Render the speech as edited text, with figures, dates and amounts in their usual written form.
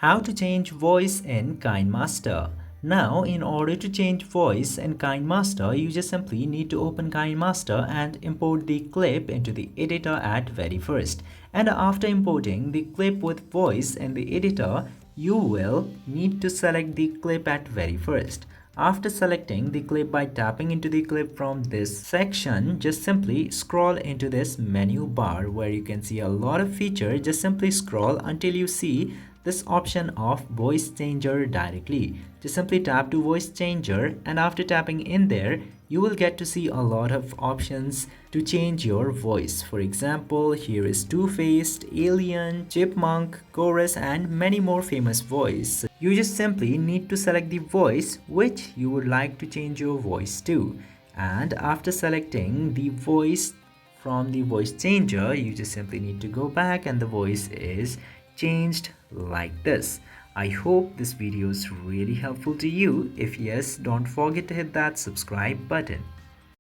How to change voice in KineMaster. Now, in order to change voice in KineMaster, you just simply need to open KineMaster and import the clip into the editor at very first. And after importing the clip with voice in the editor, you will need to select the clip at very first. After selecting the clip by tapping into the clip from this section, just simply scroll into this menu bar where you can see a lot of features. Just simply scroll until you see this option of voice changer directly. Just simply tap to voice changer, and after tapping in there, you will get to see a lot of options to change your voice. For example, here is Two-Faced, Alien, Chipmunk, Chorus, and many more famous voice. You just simply need to select the voice which you would like to change your voice to. And after selecting the voice from the voice changer, you just simply need to go back and the voice is changed like this. I hope this video is really helpful to you. If yes, don't forget to hit that subscribe button.